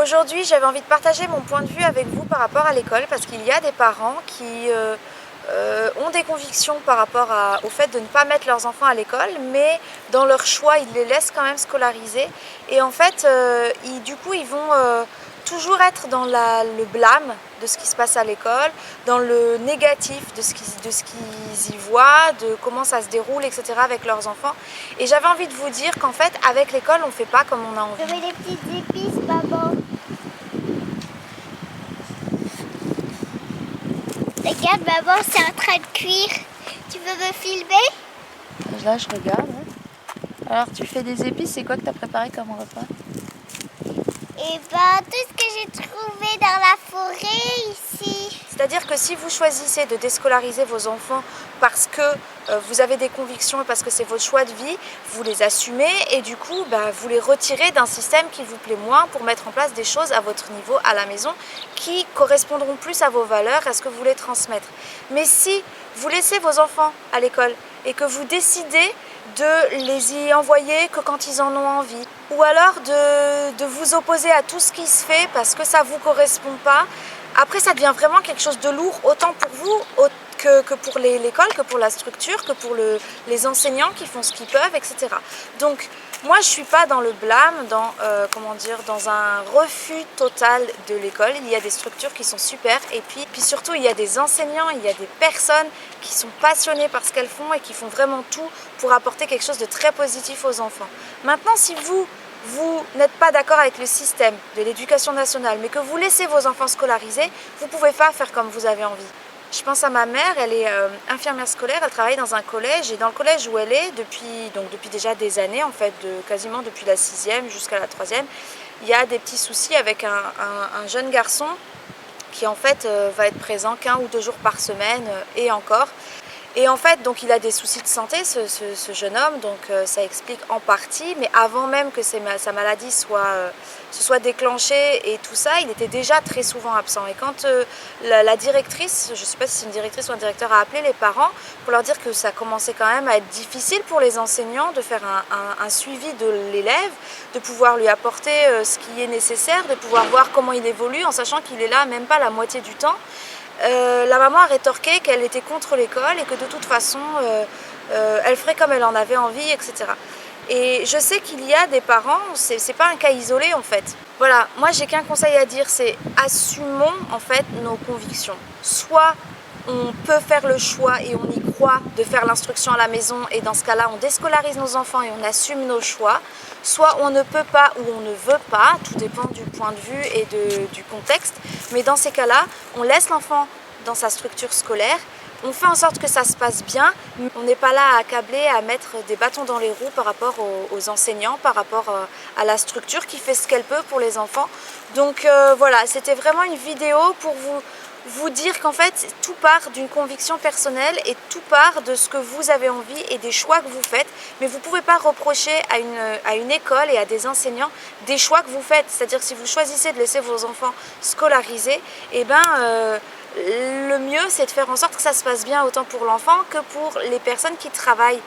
Aujourd'hui, j'avais envie de partager mon point de vue avec vous par rapport à l'école parce qu'il y a des parents qui ont des convictions par rapport au fait de ne pas mettre leurs enfants à l'école, mais dans leur choix, ils les laissent quand même scolariser. Et en fait, du coup, ils vont toujours être dans le blâme de ce qui se passe à l'école, dans le négatif de ce qu'ils y voient, de comment ça se déroule, etc. avec leurs enfants. Et j'avais envie de vous dire qu'en fait, avec l'école, on ne fait pas comme on a envie. Je veux des petites épices, maman. Regarde, maman, c'est en train de cuire. Tu veux me filmer? Là, je regarde. Alors, tu fais des épices, c'est quoi que tu as préparé comme repas? Et tout ce que j'ai trouvé dans la forêt ici. C'est-à-dire que si vous choisissez de déscolariser vos enfants parce que vous avez des convictions et parce que c'est votre choix de vie, vous les assumez et du coup vous les retirez d'un système qui vous plaît moins pour mettre en place des choses à votre niveau à la maison qui correspondront plus à vos valeurs, à ce que vous voulez transmettre. Mais si vous laissez vos enfants à l'école et que vous décidez de les y envoyer que quand ils en ont envie, ou alors de vous opposer à tout ce qui se fait parce que ça ne vous correspond pas, après ça devient vraiment quelque chose de lourd, autant pour vous que pour l'école, que pour la structure, que pour les enseignants qui font ce qu'ils peuvent, etc. Donc moi je ne suis pas dans le blâme, dans un refus total de l'école. Il y a des structures qui sont super et puis surtout il y a des enseignants, il y a des personnes qui sont passionnées par ce qu'elles font et qui font vraiment tout pour apporter quelque chose de très positif aux enfants. Maintenant, si vous n'êtes pas d'accord avec le système de l'éducation nationale, mais que vous laissez vos enfants scolariser, vous ne pouvez pas faire comme vous avez envie. Je pense à ma mère, elle est infirmière scolaire, elle travaille dans un collège, et dans le collège où elle est, depuis déjà des années, en fait, quasiment depuis la 6e jusqu'à la 3e, il y a des petits soucis avec un jeune garçon qui en fait va être présent qu'1 ou 2 jours par semaine et encore. Et en fait, donc il a des soucis de santé, ce jeune homme, donc ça explique en partie, mais avant même que sa maladie se soit déclenchée et tout ça, il était déjà très souvent absent. Et quand la directrice, je ne sais pas si c'est une directrice ou un directeur, a appelé les parents pour leur dire que ça commençait quand même à être difficile pour les enseignants de faire un suivi de l'élève, de pouvoir lui apporter ce qui est nécessaire, de pouvoir voir comment il évolue en sachant qu'il est là même pas la moitié du temps. La maman a rétorqué qu'elle était contre l'école et que de toute façon elle ferait comme elle en avait envie, etc. Et je sais qu'il y a des parents, c'est pas un cas isolé en fait. Voilà, moi j'ai qu'un conseil à dire, c'est assumons en fait nos convictions. Soit on peut faire le choix et on y croit de faire l'instruction à la maison et dans ce cas-là on déscolarise nos enfants et on assume nos choix, soit on ne peut pas ou on ne veut pas, tout dépend du point de vue et du contexte, mais dans ces cas-là on laisse l'enfant dans sa structure scolaire, on fait en sorte que ça se passe bien, on n'est pas là à accabler, à mettre des bâtons dans les roues par rapport aux enseignants, par rapport à la structure qui fait ce qu'elle peut pour les enfants. Donc voilà, c'était vraiment une vidéo pour vous dire qu'en fait tout part d'une conviction personnelle et tout part de ce que vous avez envie et des choix que vous faites, mais vous ne pouvez pas reprocher à une école et à des enseignants des choix que vous faites. C'est-à-dire si vous choisissez de laisser vos enfants scolariser, le mieux c'est de faire en sorte que ça se passe bien autant pour l'enfant que pour les personnes qui travaillent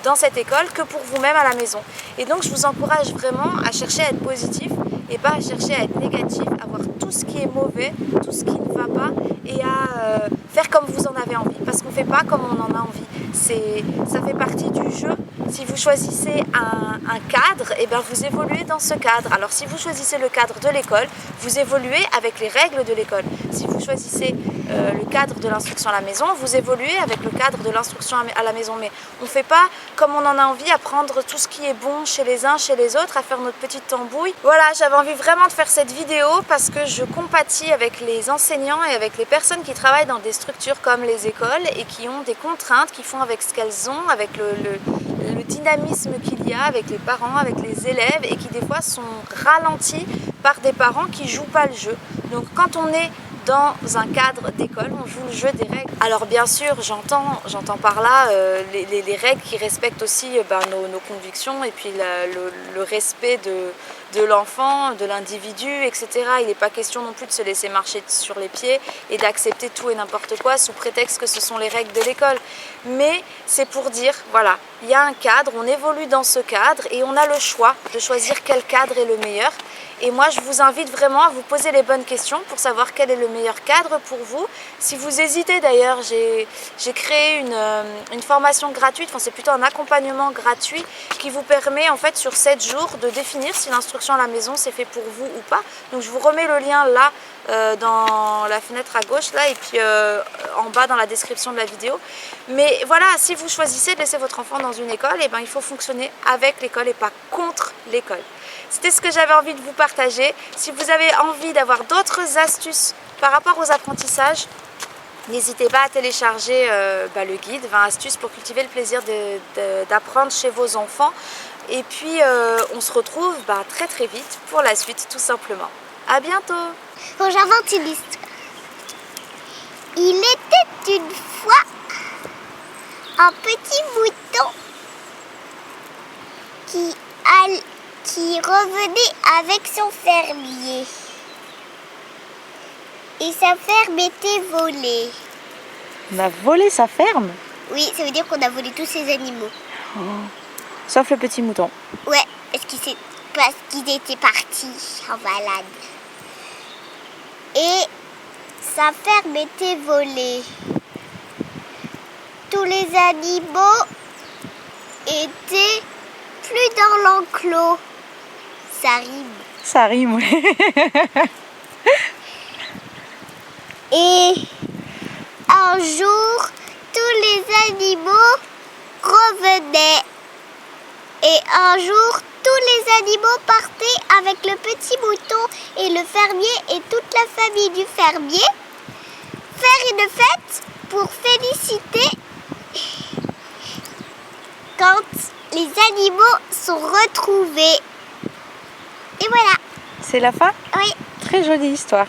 dans cette école, que pour vous-même à la maison. Et donc je vous encourage vraiment à chercher à être positif et pas à chercher à être négatif, à voir tout ce qui est mauvais, tout ce qui ne va pas et à faire comme vous en avez envie, parce qu'on ne fait pas comme on en a envie. Ça fait partie du jeu. Si vous choisissez un cadre, et bien vous évoluez dans ce cadre. Alors si vous choisissez le cadre de l'école, vous évoluez avec les règles de l'école. Si vous choisissez le cadre de l'instruction à la maison, vous évoluez avec le cadre de l'instruction à la maison. Mais on ne fait pas comme on en a envie, à prendre tout ce qui est bon chez les uns, chez les autres, à faire notre petite tambouille. Voilà, j'avais envie vraiment de faire cette vidéo parce que je compatis avec les enseignants et avec les personnes qui travaillent dans des structures comme les écoles et qui ont des contraintes, qui font avec ce qu'elles ont, avec le dynamisme qu'il y a avec les parents, avec les élèves et qui des fois sont ralentis par des parents qui ne jouent pas le jeu. Donc quand on est dans un cadre d'école, on joue le jeu des règles. Alors bien sûr, j'entends par là les règles qui respectent aussi nos convictions et puis le respect de l'enfant, de l'individu, etc. Il n'est pas question non plus de se laisser marcher sur les pieds et d'accepter tout et n'importe quoi sous prétexte que ce sont les règles de l'école. Mais c'est pour dire, voilà, il y a un cadre, on évolue dans ce cadre et on a le choix de choisir quel cadre est le meilleur. Et moi, je vous invite vraiment à vous poser les bonnes questions pour savoir quel est le meilleur cadre pour vous. Si vous hésitez d'ailleurs, j'ai créé une formation gratuite, enfin c'est plutôt un accompagnement gratuit qui vous permet en fait sur 7 jours de définir si l'instruction à la maison c'est fait pour vous ou pas. Donc je vous remets le lien là dans la fenêtre à gauche là et puis en bas dans la description de la vidéo. Mais voilà, si vous choisissez de laisser votre enfant dans une école, et ben, il faut fonctionner avec l'école et pas contre l'école. C'était ce que j'avais envie de vous partager. Si vous avez envie d'avoir d'autres astuces par rapport aux apprentissages, n'hésitez pas à télécharger le guide 20 astuces pour cultiver le plaisir d'apprendre chez vos enfants. Et puis on se retrouve très très vite pour la suite tout simplement. À bientôt. Bon, j'invente une histoire. Il était une fois un petit mouton qui revenait avec son fermier. Et sa ferme était volée. On a volé sa ferme? Oui, ça veut dire qu'on a volé tous ses animaux. Oh. Sauf le petit mouton. Ouais, parce qu'ils étaient partis en balade. Et sa ferme était volée. Tous les animaux étaient plus dans l'enclos. Ça rime. Ça rime, oui. Et un jour, tous les animaux revenaient. Et un jour, tous les animaux partaient avec le petit mouton et le fermier et toute la famille du fermier faire une fête pour féliciter quand les animaux sont retrouvés. Et voilà. C'est la fin? Oui. Très jolie histoire.